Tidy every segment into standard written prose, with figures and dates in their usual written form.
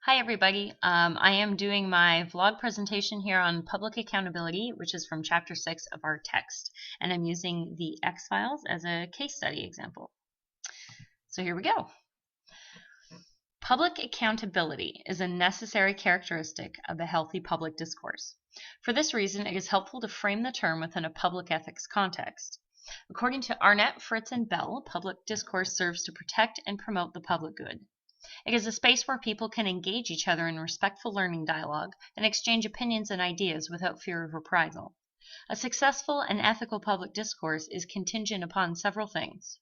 Hi everybody. I am doing my vlog presentation here on public accountability, which is from chapter 6 of our text, and I'm using the X-Files as a case study example. So here we go. Public accountability is a necessary characteristic of a healthy public discourse. For this reason, it is helpful to frame the term within a public ethics context. According to Arnett, Fritz, and Bell, public discourse serves to protect and promote the public good. It is a space where people can engage each other in respectful learning dialogue and exchange opinions and ideas without fear of reprisal. A successful and ethical public discourse is contingent upon several things: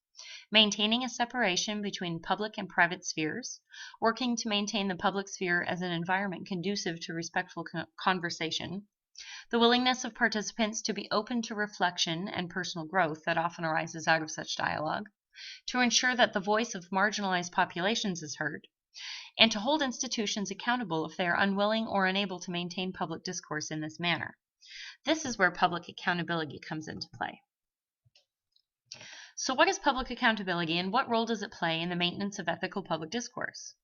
maintaining a separation between public and private spheres, working to maintain the public sphere as an environment conducive to respectful conversation, the willingness of participants to be open to reflection and personal growth that often arises out of such dialogue, to ensure that the voice of marginalized populations is heard, and to hold institutions accountable if they are unwilling or unable to maintain public discourse in this manner. This is where public accountability comes into play. So what is public accountability and what role does it play in the maintenance of ethical public discourse?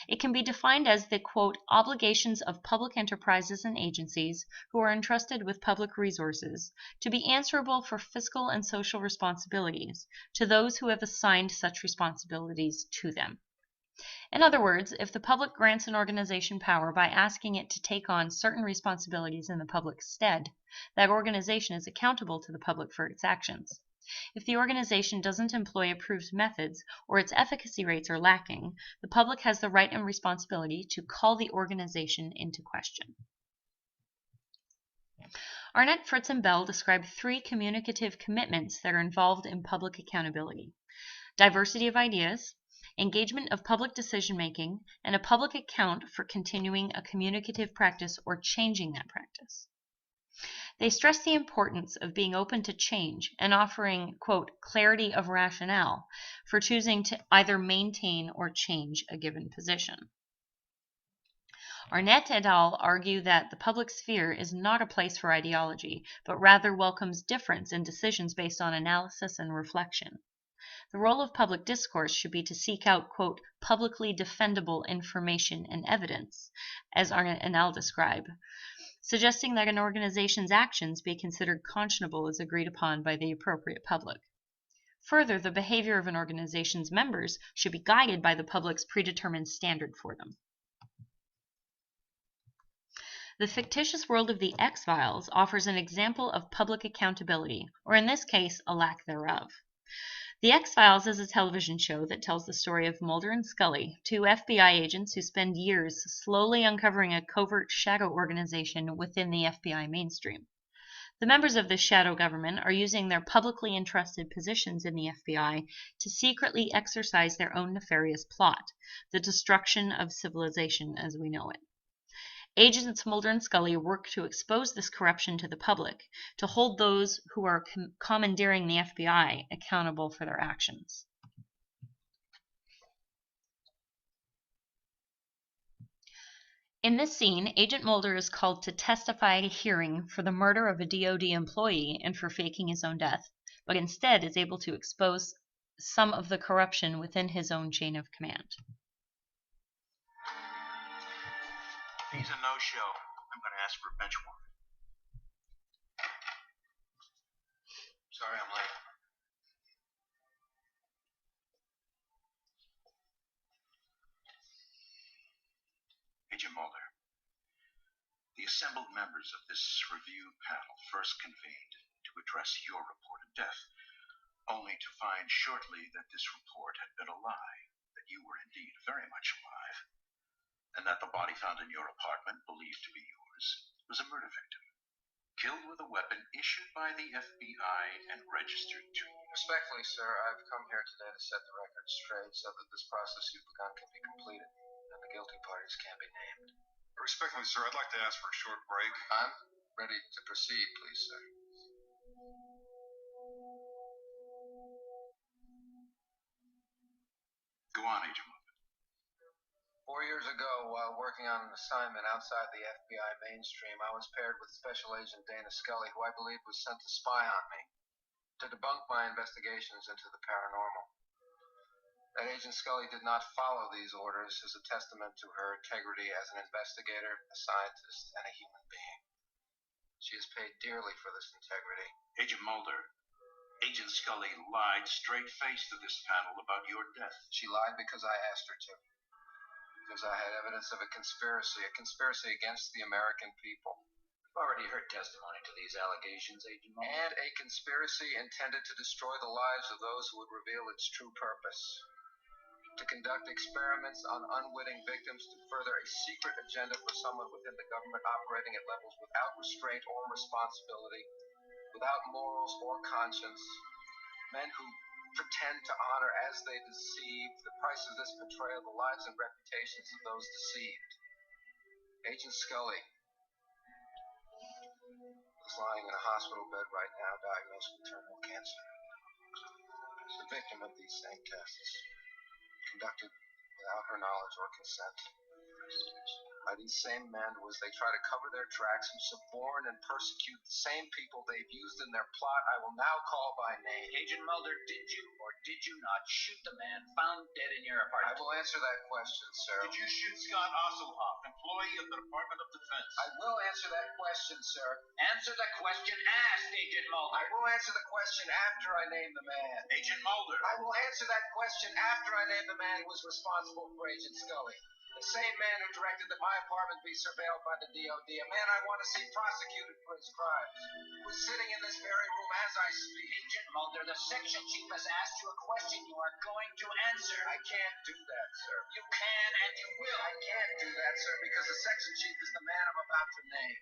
It can be defined as the, quote, obligations of public enterprises and agencies who are entrusted with public resources to be answerable for fiscal and social responsibilities to those who have assigned such responsibilities to them. In other words, if the public grants an organization power by asking it to take on certain responsibilities in the public's stead, that organization is accountable to the public for its actions. If the organization doesn't employ approved methods or its efficacy rates are lacking, the public has the right and responsibility to call the organization into question. Arnett, Fritz, and Bell describe 3 communicative commitments that are involved in public accountability: diversity of ideas, engagement of public decision-making, and a public account for continuing a communicative practice or changing that practice. They stress the importance of being open to change and offering, quote, clarity of rationale for choosing to either maintain or change a given position. Arnett et al. Argue that the public sphere is not a place for ideology, but rather welcomes difference in decisions based on analysis and reflection. The role of public discourse should be to seek out, quote, publicly defendable information and evidence, as Arnett and al. describe, suggesting that an organization's actions be considered conscionable as agreed upon by the appropriate public. Further, the behavior of an organization's members should be guided by the public's predetermined standard for them. The fictitious world of the X-Files offers an example of public accountability, or in this case, a lack thereof. The X-Files is a television show that tells the story of Mulder and Scully, 2 FBI agents who spend years slowly uncovering a covert shadow organization within the FBI mainstream. The members of this shadow government are using their publicly entrusted positions in the FBI to secretly exercise their own nefarious plot, the destruction of civilization as we know it. Agents Mulder and Scully work to expose this corruption to the public, to hold those who are commandeering the FBI accountable for their actions. In this scene, Agent Mulder is called to testify at a hearing for the murder of a DoD employee and for faking his own death, but instead is able to expose some of the corruption within his own chain of command. He's a no-show. I'm going to ask for a bench warrant. Sorry I'm late. Agent Mulder, the assembled members of this review panel first convened to address your reported death, only to find shortly that this report had been a lie, that you were indeed very much alive, and that the body found in your apartment, believed to be yours, was a murder victim, killed with a weapon issued by the FBI and registered to you. Respectfully, sir, I've come here today to set the record straight so that this process you've begun can be completed, and the guilty parties can be named. Respectfully, sir, I'd like to ask for a short break. I'm ready to proceed, please, sir. Go on, Agent Mulder. 4 years ago, while working on an assignment outside the FBI mainstream, I was paired with Special Agent Dana Scully, who I believe was sent to spy on me, to debunk my investigations into the paranormal. That Agent Scully did not follow these orders is a testament to her integrity as an investigator, a scientist, and a human being. She has paid dearly for this integrity. Agent Mulder, Agent Scully lied straight-faced to this panel about your death. She lied because I asked her to. Because I had evidence of a conspiracy against the American people. You've already heard testimony to these allegations, Agent Mulder. And a conspiracy intended to destroy the lives of those who would reveal its true purpose. To conduct experiments on unwitting victims to further a secret agenda for someone within the government operating at levels without restraint or responsibility, without morals or conscience, men who pretend to honor as they deceive. The price of this betrayal, the lives and reputations of those deceived. Agent Scully is lying in a hospital bed right now, diagnosed with terminal cancer. She's the victim of these same tests, conducted without her knowledge or consent by these same men who, as they try to cover their tracks, who suborn and persecute the same people they've used in their plot. I will now call by name. Agent Mulder, did you or did you not shoot the man found dead in your apartment? I will answer that question, sir. Did you shoot Scott Osselhoff, employee of the Department of Defense? I will answer that question, sir. Answer the question asked, Agent Mulder. I will answer the question after I name the man. Agent Mulder. I will answer that question after I name the man who was responsible for Agent Scully. The same man who directed that my apartment be surveilled by the DOD, a man I want to see prosecuted for his crimes, who is sitting in this very room as I speak. Agent Mulder, the section chief has asked you a question you are going to answer. I can't do that, sir. You can and you will. I can't do that, sir, because the section chief is the man I'm about to name.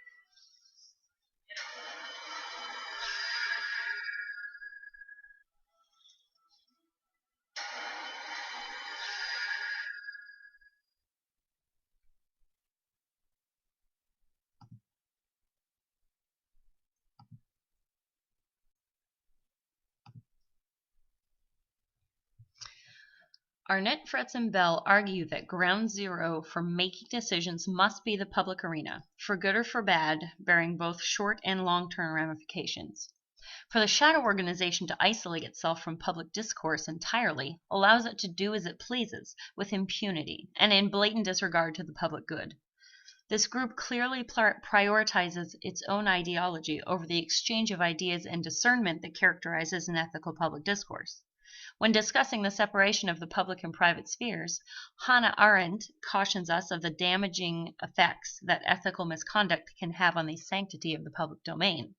Arnett, Fritz, and Bell argue that ground zero for making decisions must be the public arena, for good or for bad, bearing both short and long-term ramifications. For the shadow organization to isolate itself from public discourse entirely allows it to do as it pleases, with impunity, and in blatant disregard to the public good. This group clearly prioritizes its own ideology over the exchange of ideas and discernment that characterizes an ethical public discourse. When discussing the separation of the public and private spheres, Hannah Arendt cautions us of the damaging effects that ethical misconduct can have on the sanctity of the public domain.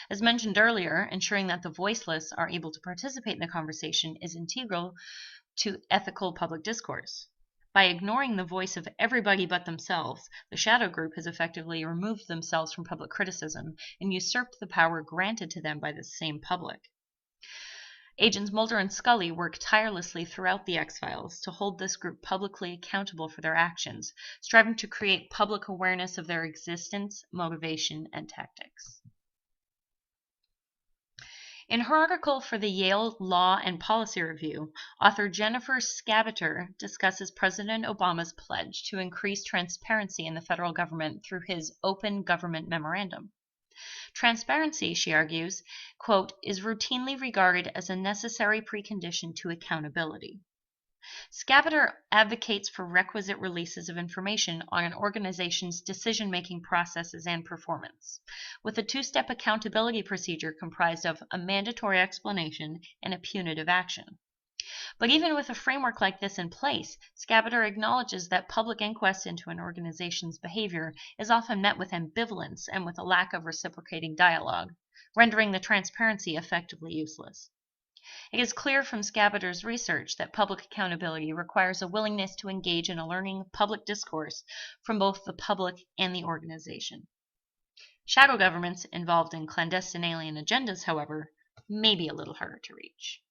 As mentioned earlier, ensuring that the voiceless are able to participate in the conversation is integral to ethical public discourse. By ignoring the voice of everybody but themselves, the shadow group has effectively removed themselves from public criticism and usurped the power granted to them by the same public. Agents Mulder and Scully work tirelessly throughout the X-Files to hold this group publicly accountable for their actions, striving to create public awareness of their existence, motivation, and tactics. In her article for the Yale Law and Policy Review, author Jennifer Skabater discusses President Obama's pledge to increase transparency in the federal government through his Open Government Memorandum. Transparency, she argues, quote, is routinely regarded as a necessary precondition to accountability. Skabater advocates for requisite releases of information on an organization's decision-making processes and performance, with a two-step accountability procedure comprised of a mandatory explanation and a punitive action. But even with a framework like this in place, Skabater acknowledges that public inquest into an organization's behavior is often met with ambivalence and with a lack of reciprocating dialogue, rendering the transparency effectively useless. It is clear from Skabater's research that public accountability requires a willingness to engage in a learning public discourse from both the public and the organization. Shadow governments involved in clandestine alien agendas, however, may be a little harder to reach.